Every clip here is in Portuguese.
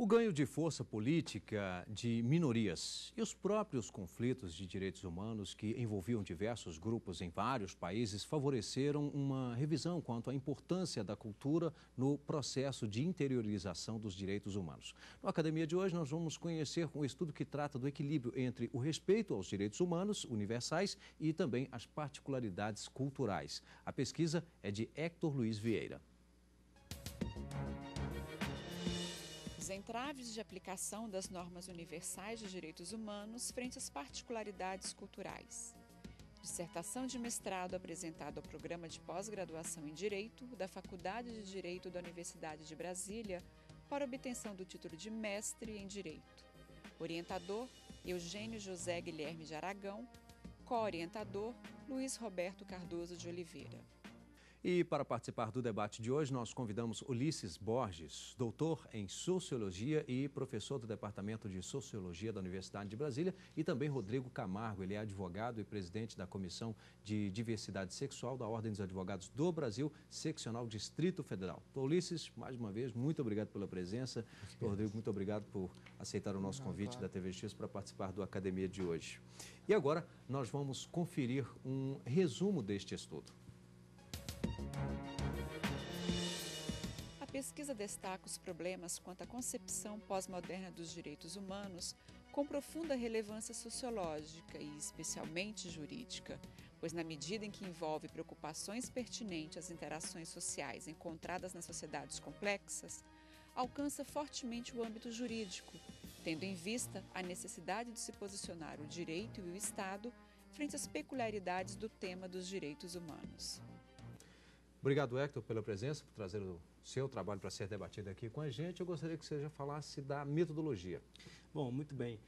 O ganho de força política de minorias e os próprios conflitos de direitos humanos que envolviam diversos grupos em vários países favoreceram uma revisão quanto à importância da cultura no processo de interiorização dos direitos humanos. Na Academia de hoje, nós vamos conhecer um estudo que trata do equilíbrio entre o respeito aos direitos humanos universais e também as particularidades culturais. A pesquisa é de Héctor Luiz Vieira. Os entraves de aplicação das normas universais de direitos humanos frente às particularidades culturais. Dissertação de mestrado apresentada ao Programa de Pós-Graduação em Direito da Faculdade de Direito da Universidade de Brasília para obtenção do título de Mestre em Direito. Orientador, Eugênio José Guilherme de Aragão. Co-orientador, Luiz Roberto Cardoso de Oliveira. E para participar do debate de hoje, nós convidamos Ulisses Borges, doutor em Sociologia e professor do Departamento de Sociologia da Universidade de Brasília, e também Rodrigo Camargo, ele é advogado e presidente da Comissão de Diversidade Sexual da Ordem dos Advogados do Brasil, seccional Distrito Federal. Doutor Ulisses, mais uma vez, muito obrigado pela presença. Doutor Rodrigo, muito obrigado por aceitar o nosso convite da TV X para participar do Academia de hoje. E agora, nós vamos conferir um resumo deste estudo. A pesquisa destaca os problemas quanto à concepção pós-moderna dos direitos humanos com profunda relevância sociológica e especialmente jurídica, pois na medida em que envolve preocupações pertinentes às interações sociais encontradas nas sociedades complexas, alcança fortemente o âmbito jurídico, tendo em vista a necessidade de se posicionar o direito e o Estado frente às peculiaridades do tema dos direitos humanos. Obrigado, Héctor, pela presença, por trazer o seu trabalho para ser debatido aqui com a gente. Eu gostaria que você já falasse da metodologia. Bom, muito bem.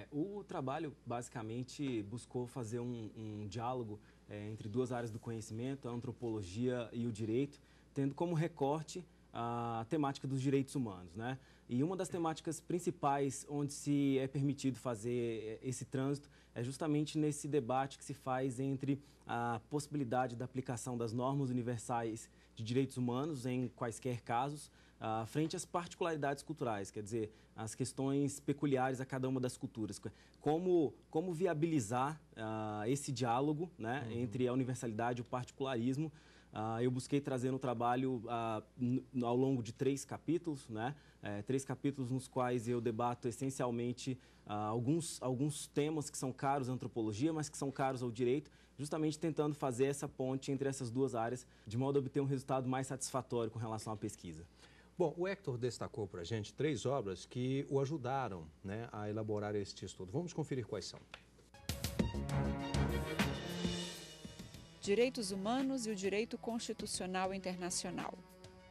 O trabalho, basicamente, buscou fazer um diálogo entre duas áreas do conhecimento, a antropologia e o direito, tendo como recorte a temática dos direitos humanos, né? E uma das temáticas principais onde se é permitido fazer esse trânsito é justamente nesse debate que se faz entre a possibilidade da aplicação das normas universais de direitos humanos em quaisquer casos, frente às particularidades culturais, quer dizer, as questões peculiares a cada uma das culturas. Como viabilizar esse diálogo, né, entre a universalidade e o particularismo. Eu busquei trazer no trabalho ao longo de 3 capítulos, né? 3 capítulos nos quais eu debato essencialmente alguns temas que são caros à antropologia, mas que são caros ao direito, justamente tentando fazer essa ponte entre essas duas áreas, de modo a obter um resultado mais satisfatório com relação à pesquisa. Bom, o Héctor destacou para a gente 3 obras que o ajudaram, né, a elaborar este estudo. Vamos conferir quais são. Direitos Humanos e o Direito Constitucional Internacional,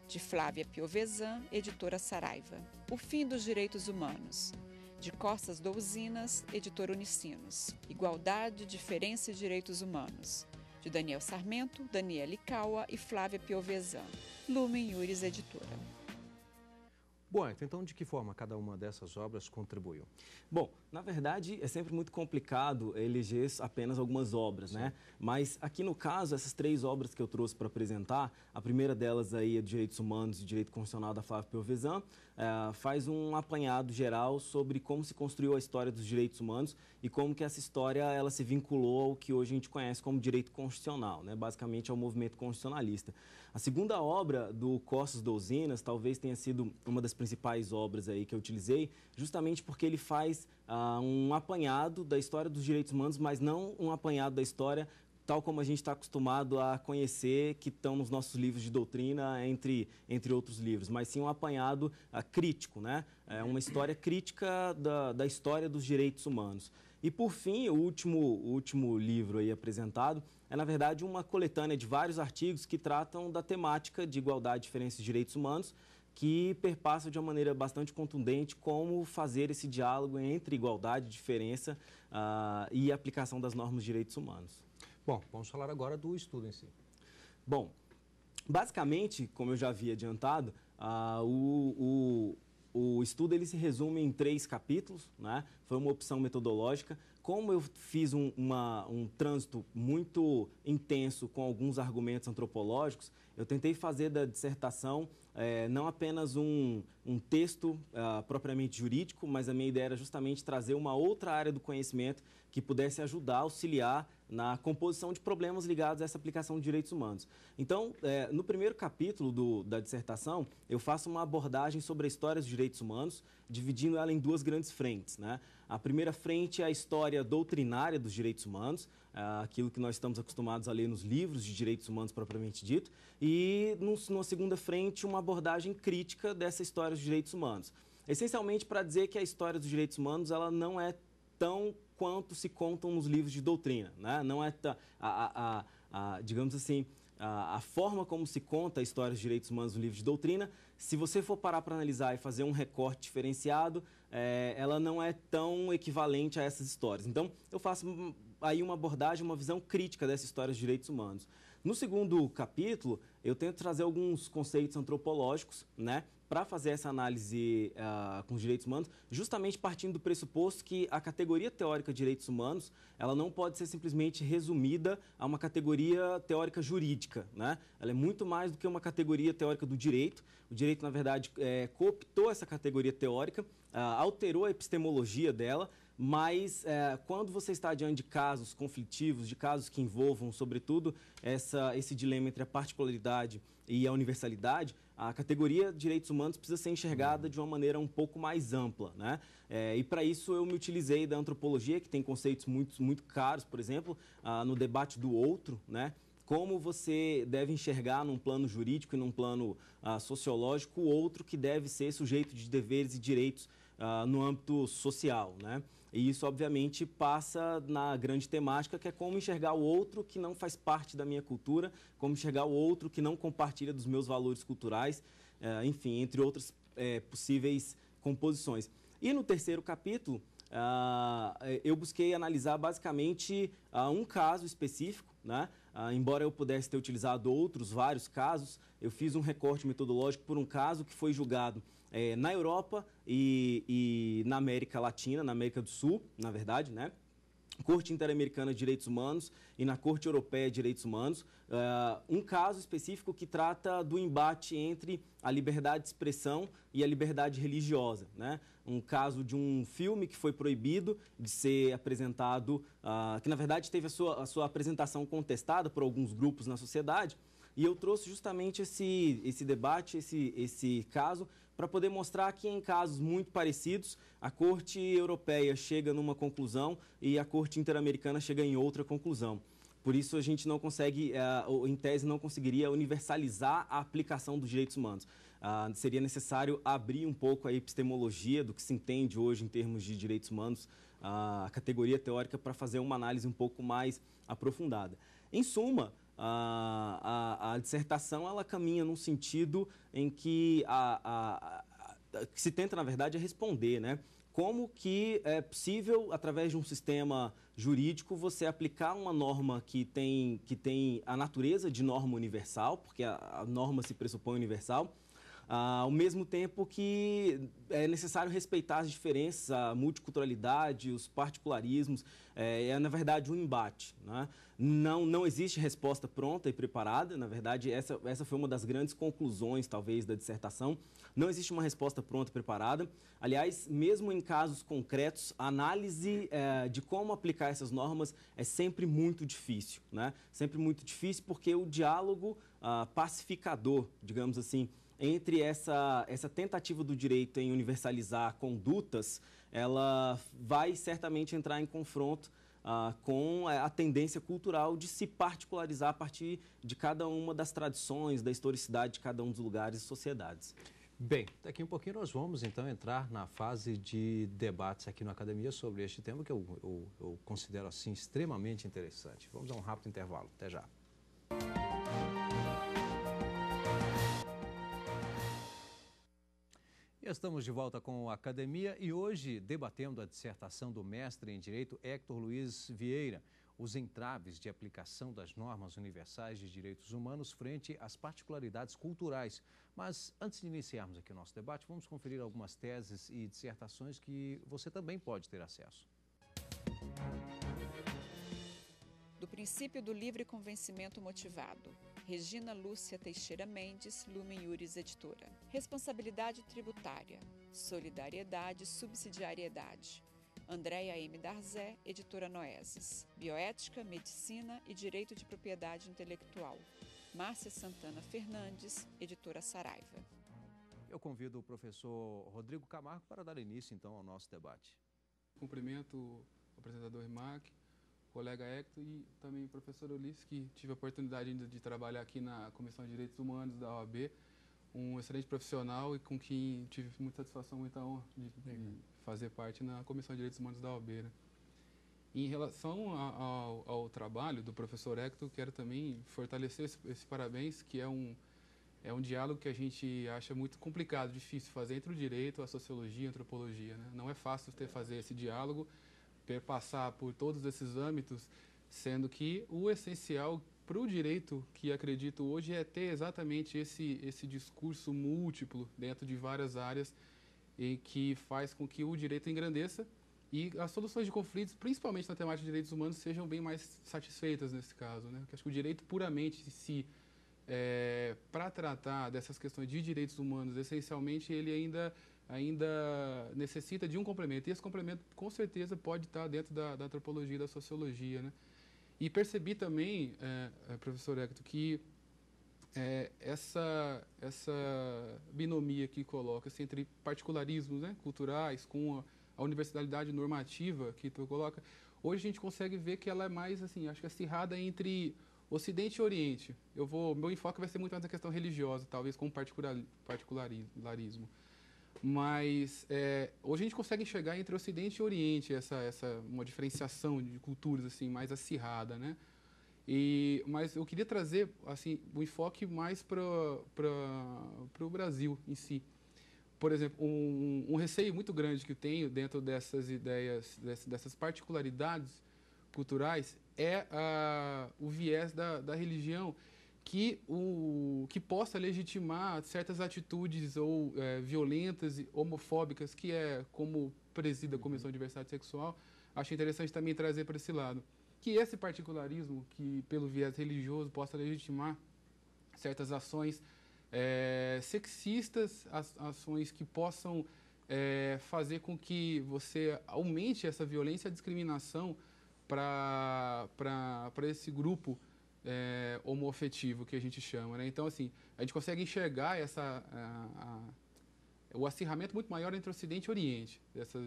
de Flávia Piovesan, editora Saraiva. O Fim dos Direitos Humanos, de Costas Douzinas, editora Unicinos. Igualdade, Diferença e Direitos Humanos, de Daniel Sarmento, Daniele Kaua e Flávia Piovesan. Lumen Iuris, editora. Bom, então de que forma cada uma dessas obras contribuiu? Bom, na verdade é sempre muito complicado eleger apenas algumas obras, né? Mas aqui no caso, essas 3 obras que eu trouxe para apresentar, a primeira delas aí é Direitos Humanos e Direito Constitucional da Flávia Piovesan, faz um apanhado geral sobre como se construiu a história dos direitos humanos e como que essa história ela se vinculou ao que hoje a gente conhece como direito constitucional, né? Basicamente ao movimento constitucionalista. A segunda obra do Costas Douzinas talvez tenha sido uma das principais obras aí que eu utilizei, justamente porque ele faz um apanhado da história dos direitos humanos, mas não um apanhado da história tal como a gente está acostumado a conhecer, que estão nos nossos livros de doutrina, entre outros livros, mas sim um apanhado crítico, né? Uma história crítica da história dos direitos humanos. E, por fim, o último livro aí apresentado é, na verdade, uma coletânea de vários artigos que tratam da temática de igualdade, diferença e direitos humanos, que perpassa de uma maneira bastante contundente como fazer esse diálogo entre igualdade, diferença e aplicação das normas de direitos humanos. Bom, vamos falar agora do estudo em si. Bom, basicamente, como eu já havia adiantado, o estudo ele se resume em 3 capítulos, né? Foi uma opção metodológica, como eu fiz um trânsito muito intenso com alguns argumentos antropológicos, eu tentei fazer da dissertação não apenas um texto propriamente jurídico, mas a minha ideia era justamente trazer uma outra área do conhecimento que pudesse ajudar, auxiliar na composição de problemas ligados a essa aplicação de direitos humanos. Então, no primeiro capítulo da dissertação, eu faço uma abordagem sobre a história dos direitos humanos, dividindo ela em duas grandes frentes, né? A primeira frente é a história doutrinária dos direitos humanos, aquilo que nós estamos acostumados a ler nos livros de direitos humanos propriamente dito, e numa segunda frente, uma abordagem crítica dessa história dos direitos humanos. Essencialmente para dizer que a história dos direitos humanos ela não é tão quanto se contam nos livros de doutrina, né? Não é, digamos assim, a forma como se conta a história dos direitos humanos no livro de doutrina, se você for parar para analisar e fazer um recorte diferenciado, ela não é tão equivalente a essas histórias. Então, eu faço aí uma abordagem, uma visão crítica dessa história dos direitos humanos. No segundo capítulo, eu tento trazer alguns conceitos antropológicos, né, para fazer essa análise com os direitos humanos, justamente partindo do pressuposto que a categoria teórica de direitos humanos, ela não pode ser simplesmente resumida a uma categoria teórica jurídica, né? Ela é muito mais do que uma categoria teórica do direito. O direito, na verdade, cooptou essa categoria teórica, alterou a epistemologia dela, mas quando você está diante de casos conflitivos, de casos que envolvam, sobretudo, esse dilema entre a particularidade e a universalidade, a categoria de direitos humanos precisa ser enxergada de uma maneira um pouco mais ampla, né? E para isso eu me utilizei da antropologia, que tem conceitos muito caros, por exemplo, no debate do outro, né? Como você deve enxergar num plano jurídico e num plano sociológico o outro que deve ser sujeito de deveres e direitos no âmbito social, né? E isso, obviamente, passa na grande temática, que é como enxergar o outro que não faz parte da minha cultura, como enxergar o outro que não compartilha dos meus valores culturais, enfim, entre outras possíveis composições. E no terceiro capítulo, eu busquei analisar basicamente um caso específico, né? Embora eu pudesse ter utilizado vários casos, eu fiz um recorte metodológico por um caso que foi julgado na Europa e na América Latina, na América do Sul, na verdade, né? Corte Interamericana de Direitos Humanos e na Corte Europeia de Direitos Humanos, um caso específico que trata do embate entre a liberdade de expressão e a liberdade religiosa, né? Um caso de um filme que foi proibido de ser apresentado, que na verdade teve a sua apresentação contestada por alguns grupos na sociedade, e eu trouxe justamente esse debate, esse caso, para poder mostrar que em casos muito parecidos, a Corte Europeia chega numa conclusão e a Corte Interamericana chega em outra conclusão. Por isso, a gente não consegue, em tese, não conseguiria universalizar a aplicação dos direitos humanos. Seria necessário abrir um pouco a epistemologia do que se entende hoje em termos de direitos humanos, a categoria teórica, para fazer uma análise um pouco mais aprofundada. Em suma, a dissertação ela caminha num sentido em que que se tenta, na verdade, responder, né? Como que é possível, através de um sistema jurídico, você aplicar uma norma que tem a natureza de norma universal, porque a norma se pressupõe universal, ao mesmo tempo que é necessário respeitar as diferenças, a multiculturalidade, os particularismos, na verdade, um embate, né? Não existe resposta pronta e preparada, na verdade, essa foi uma das grandes conclusões, talvez, da dissertação. Não existe uma resposta pronta e preparada. Aliás, mesmo em casos concretos, a análise de como aplicar essas normas é sempre muito difícil, né? Sempre muito difícil porque o diálogo pacificador, digamos assim, entre essa tentativa do direito em universalizar condutas, ela vai certamente entrar em confronto com a tendência cultural de se particularizar a partir de cada uma das tradições, da historicidade de cada um dos lugares e sociedades. Bem, daqui um pouquinho nós vamos então entrar na fase de debates aqui na Academia sobre este tema que eu considero assim extremamente interessante. Vamos a um rápido intervalo. Até já. Estamos de volta com a Academia e hoje debatendo a dissertação do mestre em Direito Héctor Luiz Vieira, os entraves de aplicação das normas universais de direitos humanos frente às particularidades culturais. Mas antes de iniciarmos aqui o nosso debate, vamos conferir algumas teses e dissertações que você também pode ter acesso. Do princípio do livre convencimento motivado. Regina Lúcia Teixeira Mendes, Lumen Iuris Editora. Responsabilidade tributária. Solidariedade e subsidiariedade. Andréia M. Darzé, Editora Noeses. Bioética, Medicina e Direito de Propriedade Intelectual. Márcia Santana Fernandes, Editora Saraiva. Eu convido o professor Rodrigo Camargo para dar início, então, ao nosso debate. Cumprimento o apresentador Rimac, o colega Hector e também o professor Ulisses, que tive a oportunidade ainda de trabalhar aqui na Comissão de Direitos Humanos da OAB, um excelente profissional e com quem tive muita satisfação, muita honra de fazer parte na Comissão de Direitos Humanos da OAB. Né? Em relação ao trabalho do professor Hector, quero também fortalecer esse parabéns, que é um diálogo que a gente acha muito complicado, difícil fazer entre o direito, a sociologia e a antropologia. Né? Não é fácil fazer esse diálogo, perpassar por todos esses âmbitos, sendo que o essencial para o direito, que acredito hoje, é ter exatamente esse discurso múltiplo dentro de várias áreas e que faz com que o direito engrandeça e as soluções de conflitos, principalmente na temática de direitos humanos, sejam bem mais satisfeitas nesse caso. Né? Porque acho que o direito puramente em si, para tratar dessas questões de direitos humanos, essencialmente, ele ainda necessita de um complemento. E esse complemento, com certeza, pode estar dentro da antropologia e da sociologia. Né? E percebi também, professor Hector, que essa binomia que coloca-se entre particularismos, né, culturais com a universalidade normativa que tu coloca, hoje a gente consegue ver que ela é mais, assim, acho que acirrada entre Ocidente e Oriente. Meu enfoque vai ser muito mais na questão religiosa, talvez com particularismo. Mas hoje a gente consegue enxergar entre Ocidente e Oriente uma diferenciação de culturas assim mais acirrada, né? Mas eu queria trazer assim o enfoque mais para o Brasil em si. Por exemplo, um receio muito grande que eu tenho dentro dessas ideias, dessas particularidades culturais é o viés da religião que possa legitimar certas atitudes ou violentas e homofóbicas, que é como presida a Comissão de Diversidade Sexual. Acho interessante também trazer para esse lado. Que esse particularismo, que pelo viés religioso possa legitimar certas ações sexistas, ações que possam fazer com que você aumente essa violência e a discriminação para esse grupo homoafetivo que a gente chama. Né? Então, assim, a gente consegue enxergar o acirramento muito maior entre Ocidente e Oriente,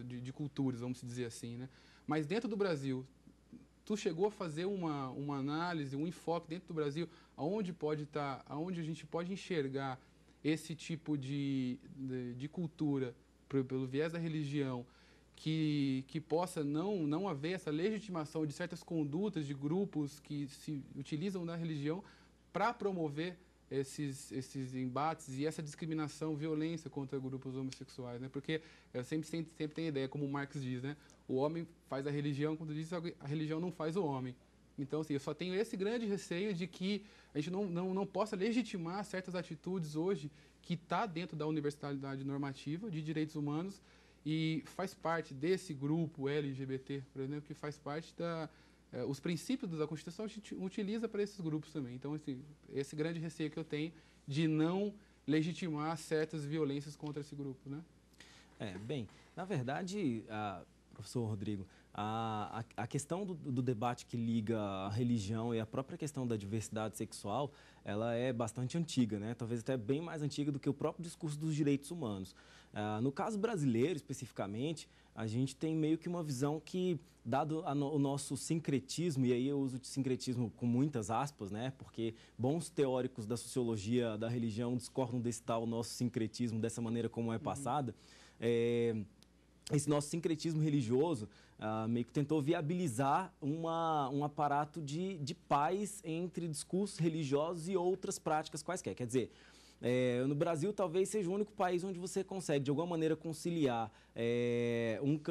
de culturas, vamos dizer assim. Né? Mas dentro do Brasil, tu chegou a fazer uma análise, um enfoque dentro do Brasil, aonde a gente pode enxergar esse tipo de cultura pelo viés da religião, que possa não haver essa legitimação de certas condutas de grupos que se utilizam da religião para promover esses embates e essa discriminação, violência contra grupos homossexuais, né? Porque eu sempre tenho a ideia, como o Marx diz, né? O homem faz a religião, quando diz a religião não faz o homem. Então, assim, eu só tenho esse grande receio de que a gente não possa legitimar certas atitudes hoje que está dentro da universalidade normativa de direitos humanos e faz parte desse grupo LGBT, por exemplo, que faz parte os princípios da Constituição a gente utiliza para esses grupos também. Então, esse grande receio que eu tenho de não legitimar certas violências contra esse grupo, né? Bem, na verdade, professor Rodrigo, a questão do debate que liga a religião e a própria questão da diversidade sexual, ela é bastante antiga, né? Talvez até bem mais antiga do que o próprio discurso dos direitos humanos. No caso brasileiro, especificamente, a gente tem meio que uma visão que, dado o nosso sincretismo, e aí eu uso de sincretismo com muitas aspas, né? Porque bons teóricos da sociologia da religião discordam desse tal nosso sincretismo, dessa maneira como é passada. Esse nosso sincretismo religioso meio que tentou viabilizar um aparato de paz entre discursos religiosos e outras práticas quaisquer. Quer dizer, No Brasil, talvez seja o único país onde você consegue, de alguma maneira, conciliar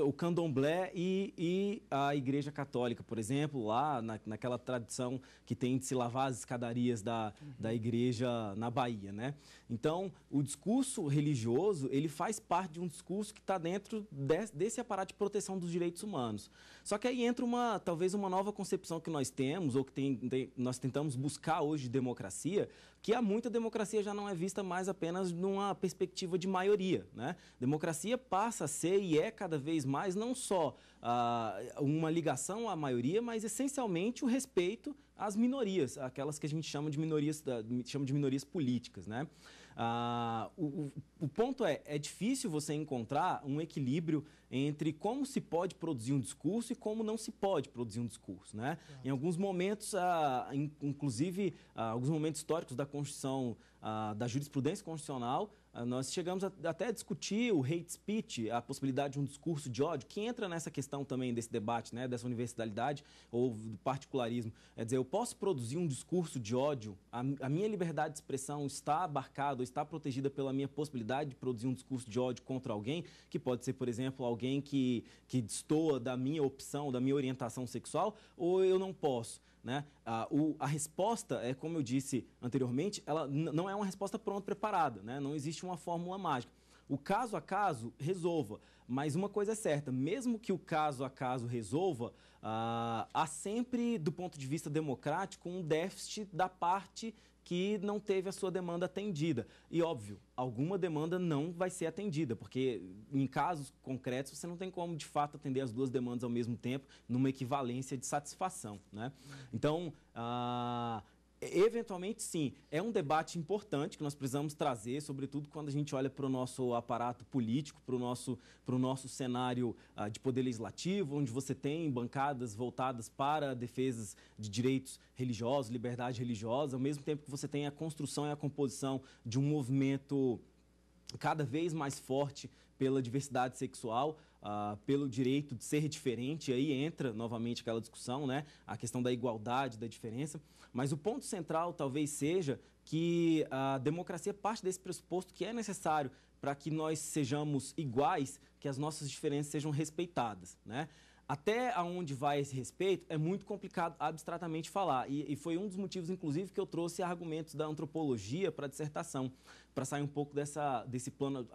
o candomblé e a Igreja Católica, por exemplo, lá naquela tradição que tem de se lavar as escadarias da igreja na Bahia, né? Então, o discurso religioso, ele faz parte de um discurso que está dentro desse aparato de proteção dos direitos humanos. Só que aí entra talvez uma nova concepção que nós temos, ou que nós tentamos buscar hoje de democracia, que há muita democracia já não é vista mais apenas numa perspectiva de maioria, né? Democracia passa a ser e é cada vez mais não só uma ligação à maioria, mas essencialmente o respeito às minorias, aquelas que a gente chama de minorias políticas, né? O ponto é difícil você encontrar um equilíbrio entre como se pode produzir um discurso e como não se pode produzir um discurso, né? Em alguns momentos, inclusive alguns momentos históricos da Constituição, da jurisprudência constitucional, nós chegamos até a discutir o hate speech, a possibilidade de um discurso de ódio, que entra nessa questão também desse debate, né, dessa universalidade ou do particularismo. É dizer, eu posso produzir um discurso de ódio, a minha liberdade de expressão está abarcada, está protegida pela minha possibilidade de produzir um discurso de ódio contra alguém, que pode ser, por exemplo, alguém que destoa da minha opção, da minha orientação sexual, ou eu não posso, né? A resposta, como eu disse anteriormente, ela não é uma resposta pronta, preparada, né? Não existe uma fórmula mágica. O caso a caso resolva, mas uma coisa é certa, mesmo que o caso a caso resolva, há sempre, do ponto de vista democrático, um déficit da parte que não teve a sua demanda atendida. E, óbvio, alguma demanda não vai ser atendida, porque em casos concretos você não tem como, de fato, atender as duas demandas ao mesmo tempo, numa equivalência de satisfação, né? Então, eventualmente, sim, é um debate importante que nós precisamos trazer, sobretudo quando a gente olha para o nosso aparato político, para o nosso cenário de poder legislativo, onde você tem bancadas voltadas para defesas de direitos religiosos, liberdade religiosa, ao mesmo tempo que você tem a construção e a composição de um movimento cada vez mais forte pela diversidade sexual, pelo direito de ser diferente, e aí entra novamente aquela discussão, né? A questão da igualdade, da diferença. Mas o ponto central talvez seja que a democracia parte desse pressuposto que é necessário para que nós sejamos iguais, que as nossas diferenças sejam respeitadas, né? Até onde vai esse respeito é muito complicado abstratamente falar, e foi um dos motivos, inclusive, que eu trouxe argumentos da antropologia para a dissertação, para sair um pouco desse plano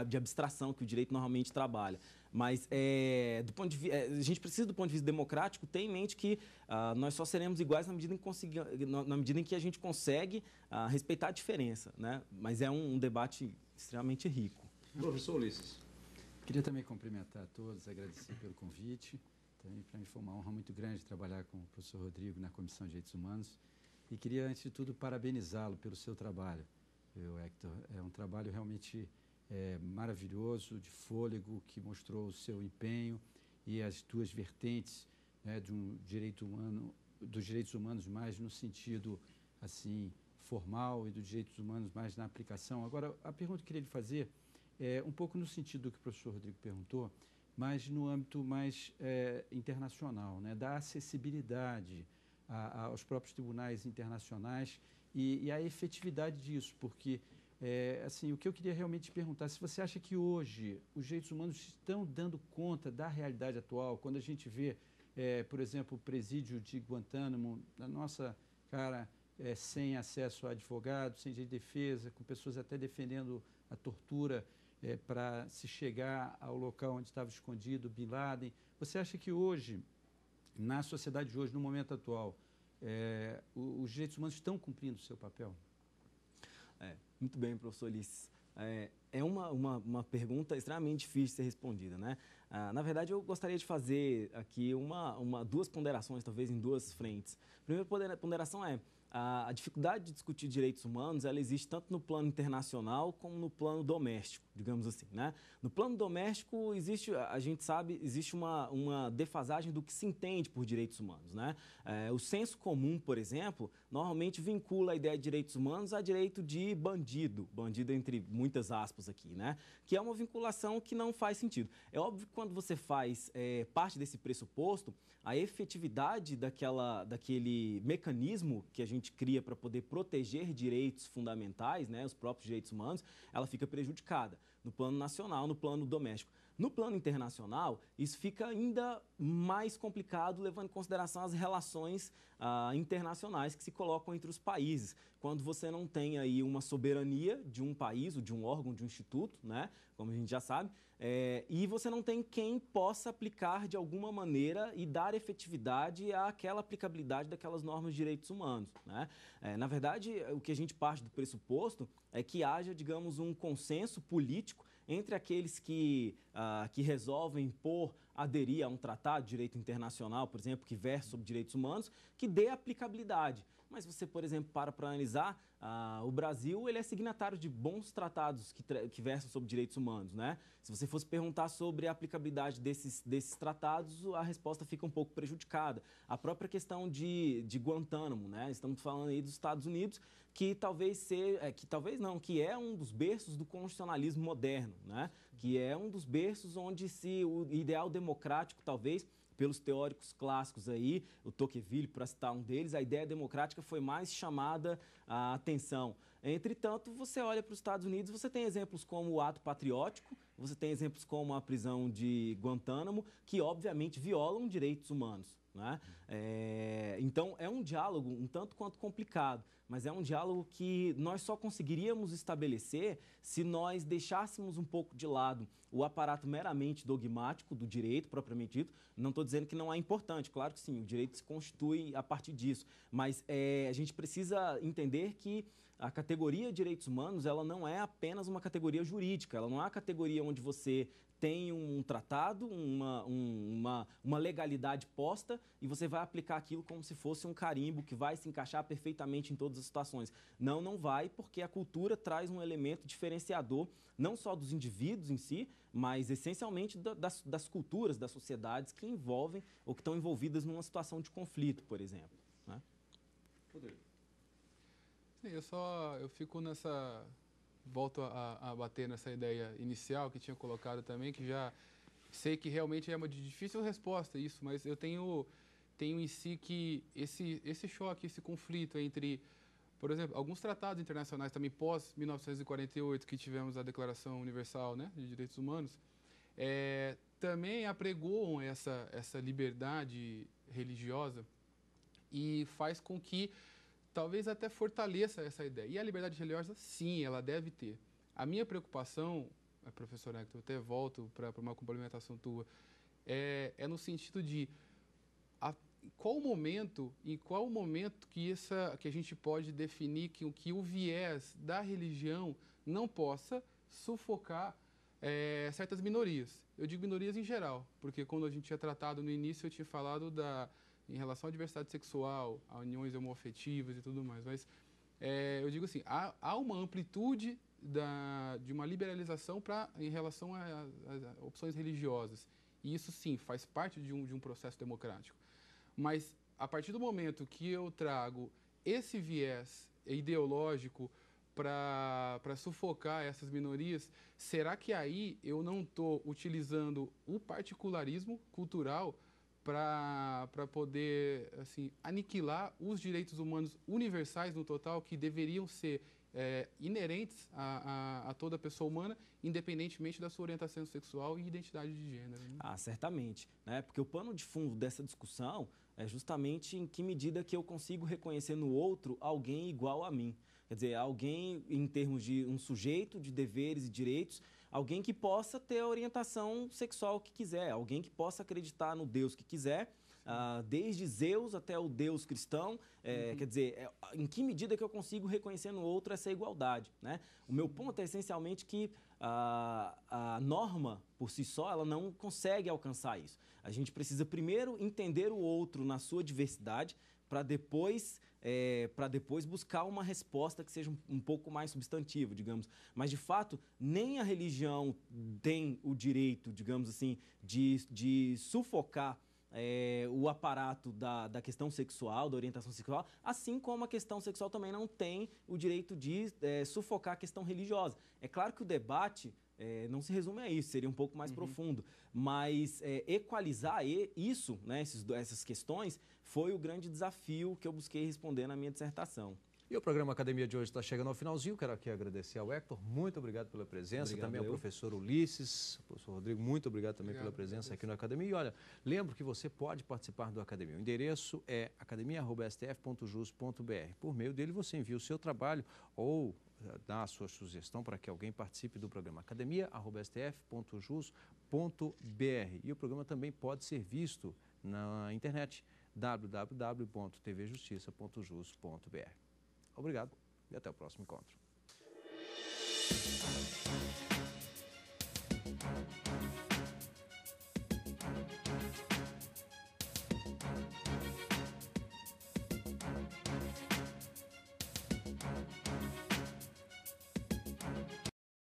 de abstração que o direito normalmente trabalha. Mas a gente precisa, do ponto de vista democrático, ter em mente que nós só seremos iguais na medida em que a gente consegue respeitar a diferença, né? Mas é um debate extremamente rico. Professor Ulisses. Queria também cumprimentar a todos, agradecer pelo convite. Também para mim foi uma honra muito grande trabalhar com o professor Rodrigo na Comissão de Direitos Humanos. E queria, antes de tudo, parabenizá-lo pelo seu trabalho, Hector. É um trabalho realmente maravilhoso, de fôlego, que mostrou o seu empenho e as duas vertentes, né, dos direitos humanos mais no sentido assim formal e dos direitos humanos mais na aplicação. Agora, a pergunta que eu queria lhe fazer um pouco no sentido do que o professor Rodrigo perguntou, mas no âmbito mais internacional, né, da acessibilidade aos próprios tribunais internacionais e a efetividade disso, porque assim, o que eu queria realmente perguntar, se você acha que hoje os direitos humanos estão dando conta da realidade atual, quando a gente vê, por exemplo, o presídio de Guantánamo, na nossa cara, sem acesso a advogado, sem direito de defesa, com pessoas até defendendo a tortura para se chegar ao local onde estava escondido Bin Laden. Você acha que hoje, na sociedade de hoje, no momento atual, os direitos humanos estão cumprindo o seu papel? Muito bem, professor Ulisses. É uma pergunta extremamente difícil de ser respondida, né? Na verdade, eu gostaria de fazer aqui duas ponderações, talvez em duas frentes. A primeira ponderação a dificuldade de discutir direitos humanos, ela existe tanto no plano internacional como no plano doméstico, digamos assim, né? No plano doméstico, a gente sabe, existe uma defasagem do que se entende por direitos humanos, né? O senso comum, por exemplo, normalmente vincula a ideia de direitos humanos a direito de bandido entre muitas aspas aqui, né? Que é uma vinculação que não faz sentido. É óbvio que quando você faz parte desse pressuposto, a efetividade daquele mecanismo que a gente gente cria para poder proteger direitos fundamentais, né, os próprios direitos humanos, ela fica prejudicada no plano nacional, no plano doméstico. No plano internacional, isso fica ainda mais complicado, levando em consideração as relações internacionais que se colocam entre os países. Quando você não tem aí uma soberania de um país, ou de um órgão, de um instituto, né, como a gente já sabe, e você não tem quem possa aplicar de alguma maneira e dar efetividade àquela aplicabilidade daquelas normas de direitos humanos, né? Na verdade, o que a gente parte do pressuposto é que haja, digamos, um consenso político entre aqueles que resolvem aderir a um tratado de direito internacional, por exemplo, que versa sobre direitos humanos, que dê aplicabilidade. Mas você, por exemplo, para analisar, o Brasil ele é signatário de bons tratados que versam sobre direitos humanos, né? Se você fosse perguntar sobre a aplicabilidade desses tratados, a resposta fica um pouco prejudicada. A própria questão de Guantánamo, né? Estamos falando aí dos Estados Unidos, que é um dos berços do constitucionalismo moderno, né? Que é um dos berços onde o ideal democrático, talvez, pelos teóricos clássicos aí, o Tocqueville, para citar um deles, a ideia democrática foi mais chamada a atenção. Entretanto, você olha para os Estados Unidos, você tem exemplos como o ato patriótico, você tem exemplos como a prisão de Guantánamo, que obviamente violam direitos humanos, né? Então, é um diálogo um tanto quanto complicado, mas é um diálogo que nós só conseguiríamos estabelecer se nós deixássemos um pouco de lado o aparato meramente dogmático do direito, propriamente dito. Não estou dizendo que não é importante, claro que sim, o direito se constitui a partir disso, mas a gente precisa entender que a categoria de direitos humanos, ela não é apenas uma categoria jurídica, ela não é a categoria onde você tem um tratado, uma legalidade posta e você vai aplicar aquilo como se fosse um carimbo que vai se encaixar perfeitamente em todas as situações. Não, não vai, porque a cultura traz um elemento diferenciador, não só dos indivíduos em si, mas essencialmente das culturas, das sociedades que envolvem ou que estão envolvidas numa situação de conflito, por exemplo, né? Sim, eu fico volto a bater nessa ideia inicial que tinha colocado também, que já sei que realmente é uma difícil resposta isso, mas eu tenho em si que esse choque, esse conflito entre, por exemplo, alguns tratados internacionais também pós-1948, que tivemos a Declaração Universal, né, de Direitos Humanos, também apregoam essa liberdade religiosa e faz com que talvez até fortaleça essa ideia. E a liberdade religiosa, sim, ela deve ter. A minha preocupação, professor Hector, eu até volto para uma complementação tua, é no sentido de qual o momento que a gente pode definir que o viés da religião não possa sufocar certas minorias. Eu digo minorias em geral, porque quando a gente tinha tratado no início, eu tinha falado em relação à diversidade sexual, a uniões homoafetivas e tudo mais. Mas eu digo assim, há uma amplitude de uma liberalização em relação às opções religiosas. E isso, sim, faz parte de um processo democrático. Mas, a partir do momento que eu trago esse viés ideológico para sufocar essas minorias, será que aí eu não estou utilizando o particularismo cultural para poder assim, aniquilar os direitos humanos universais no total, que deveriam ser inerentes a toda pessoa humana, independentemente da sua orientação sexual e identidade de gênero, né? Certamente, né? Porque o pano de fundo dessa discussão é justamente em que medida que eu consigo reconhecer no outro alguém igual a mim. Quer dizer, alguém em termos de um sujeito de deveres e direitos, alguém que possa ter a orientação sexual que quiser, alguém que possa acreditar no Deus que quiser, desde Zeus até o Deus cristão. Quer dizer, em que medida que eu consigo reconhecer no outro essa igualdade, né? O meu ponto é essencialmente que a norma, por si só, ela não consegue alcançar isso. A gente precisa primeiro entender o outro na sua diversidade, para depois buscar uma resposta que seja um pouco mais substantiva, digamos. Mas, de fato, nem a religião tem o direito, digamos assim, de sufocar o aparato da questão sexual, da orientação sexual, assim como a questão sexual também não tem o direito de sufocar a questão religiosa. É claro que o debate não se resume a isso, seria um pouco mais profundo. Mas equalizar isso, né, essas questões, foi o grande desafio que eu busquei responder na minha dissertação. E o programa Academia de hoje está chegando ao finalzinho. Quero aqui agradecer ao Hector, muito obrigado pela presença. Obrigado, também ao professor Ulisses, professor Rodrigo, muito obrigado também pela presença aqui no Academia. E olha, lembro que você pode participar do Academia. O endereço é academia@stf.jus.br. Por meio dele você envia o seu trabalho ou dá a sua sugestão para que alguém participe do programa academia@stf.jus.br. E o programa também pode ser visto na internet www.tvjustiça.jus.br. Obrigado e até o próximo encontro.